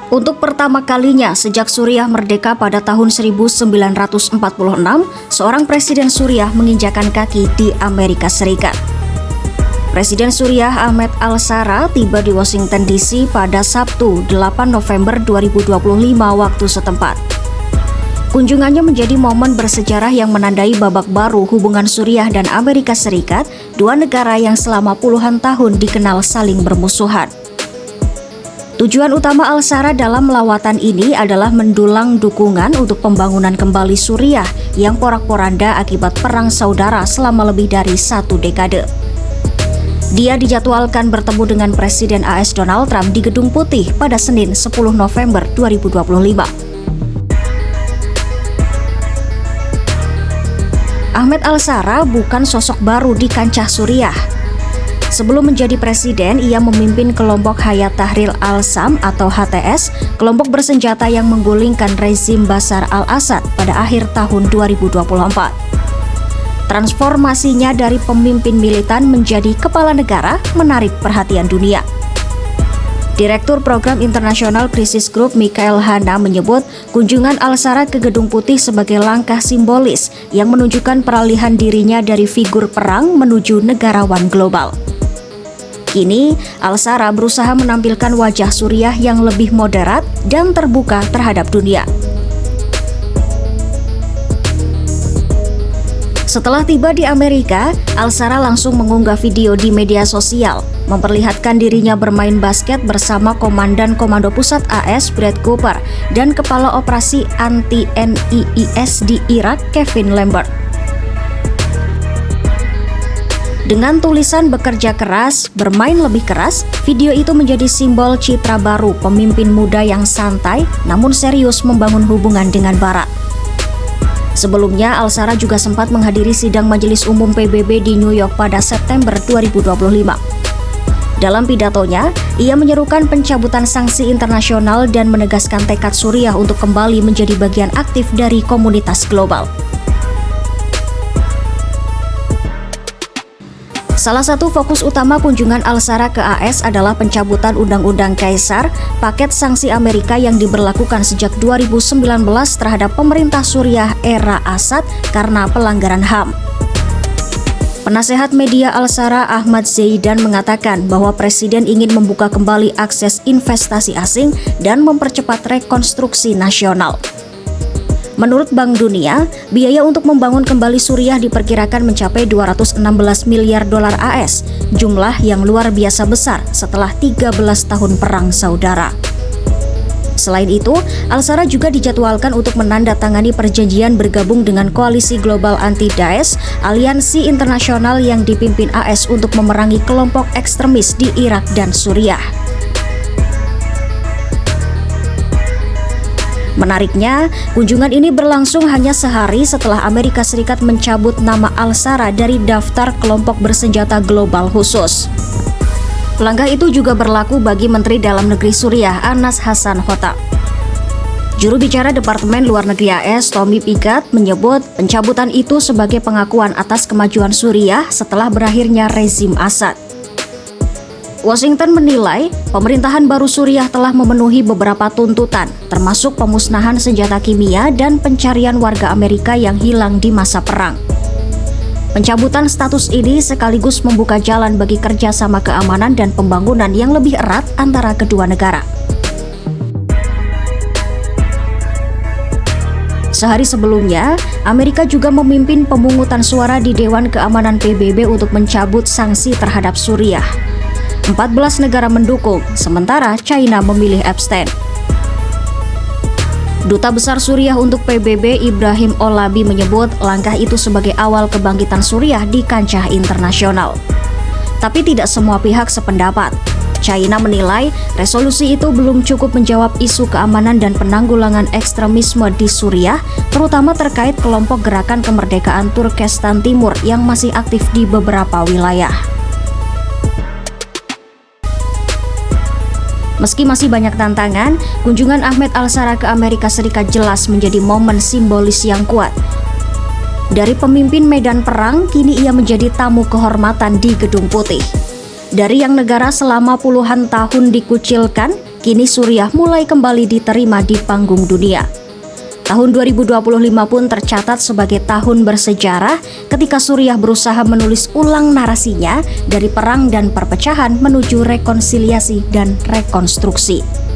Untuk pertama kalinya sejak Suriah merdeka pada tahun 1946, seorang presiden Suriah menginjakan kaki di Amerika Serikat. Presiden Suriah Ahmed al-Shara tiba di Washington DC pada Sabtu 8 November 2025 waktu setempat. Kunjungannya menjadi momen bersejarah yang menandai babak baru hubungan Suriah dan Amerika Serikat, dua negara yang selama puluhan tahun dikenal saling bermusuhan. Tujuan utama al-Shara dalam lawatan ini adalah mendulang dukungan untuk pembangunan kembali Suriah yang porak-poranda akibat perang saudara selama lebih dari 1 dekade. Dia dijadwalkan bertemu dengan Presiden AS Donald Trump di Gedung Putih pada Senin 10 November 2025. Ahmed al-Shara bukan sosok baru di kancah Suriah. Sebelum menjadi presiden, ia memimpin kelompok Hayat Tahrir al-Sham atau HTS, kelompok bersenjata yang menggulingkan rezim Bashar al-Assad pada akhir tahun 2024. Transformasinya dari pemimpin militan menjadi kepala negara menarik perhatian dunia. Direktur Program Internasional Crisis Group Michael Hanna menyebut kunjungan al-Shara ke Gedung Putih sebagai langkah simbolis yang menunjukkan peralihan dirinya dari figur perang menuju negarawan global. Kini, al-Shara berusaha menampilkan wajah Suriah yang lebih moderat dan terbuka terhadap dunia. Setelah tiba di Amerika, al-Shara langsung mengunggah video di media sosial, memperlihatkan dirinya bermain basket bersama Komandan Komando Pusat AS Brad Cooper dan Kepala Operasi Anti-NIIS di Irak Kevin Lambert. Dengan tulisan bekerja keras, bermain lebih keras, video itu menjadi simbol citra baru pemimpin muda yang santai namun serius membangun hubungan dengan Barat. Sebelumnya, al-Shara juga sempat menghadiri sidang Majelis Umum PBB di New York pada September 2025. Dalam pidatonya, ia menyerukan pencabutan sanksi internasional dan menegaskan tekad Suriah untuk kembali menjadi bagian aktif dari komunitas global. Salah satu fokus utama kunjungan al-Shara ke AS adalah pencabutan Undang-Undang Kaisar, paket sanksi Amerika yang diberlakukan sejak 2019 terhadap pemerintah Suriah era Assad karena pelanggaran HAM. Penasehat media al-Shara Ahmad Zaidan mengatakan bahwa Presiden ingin membuka kembali akses investasi asing dan mempercepat rekonstruksi nasional. Menurut Bank Dunia, biaya untuk membangun kembali Suriah diperkirakan mencapai 216 miliar dolar AS, jumlah yang luar biasa besar setelah 13 tahun perang saudara. Selain itu, al-Shara juga dijadwalkan untuk menandatangani perjanjian bergabung dengan Koalisi Global Anti-Daesh, aliansi internasional yang dipimpin AS untuk memerangi kelompok ekstremis di Irak dan Suriah. Menariknya, kunjungan ini berlangsung hanya sehari setelah Amerika Serikat mencabut nama al-Shara dari daftar kelompok bersenjata global khusus. Langkah itu juga berlaku bagi Menteri Dalam Negeri Suriah Anas Hassan Hotab. Juru bicara Departemen Luar Negeri AS Tommy Picard menyebut pencabutan itu sebagai pengakuan atas kemajuan Suriah setelah berakhirnya rezim Assad. Washington menilai pemerintahan baru Suriah telah memenuhi beberapa tuntutan, termasuk pemusnahan senjata kimia dan pencarian warga Amerika yang hilang di masa perang. Pencabutan status ini sekaligus membuka jalan bagi kerjasama keamanan dan pembangunan yang lebih erat antara kedua negara. Sehari sebelumnya, Amerika juga memimpin pemungutan suara di Dewan Keamanan PBB untuk mencabut sanksi terhadap Suriah. 14 negara mendukung, sementara China memilih abstain. Duta Besar Suriah untuk PBB Ibrahim Olabi menyebut langkah itu sebagai awal kebangkitan Suriah di kancah internasional. Tapi tidak semua pihak sependapat. China menilai resolusi itu belum cukup menjawab isu keamanan dan penanggulangan ekstremisme di Suriah, terutama terkait kelompok Gerakan Kemerdekaan Turkestan Timur yang masih aktif di beberapa wilayah. Meski masih banyak tantangan, kunjungan Ahmed al-Shara ke Amerika Serikat jelas menjadi momen simbolis yang kuat. Dari pemimpin medan perang, kini ia menjadi tamu kehormatan di Gedung Putih. Dari yang negara selama puluhan tahun dikucilkan, kini Suriah mulai kembali diterima di panggung dunia. Tahun 2025 pun tercatat sebagai tahun bersejarah ketika Suriah berusaha menulis ulang narasinya dari perang dan perpecahan menuju rekonsiliasi dan rekonstruksi.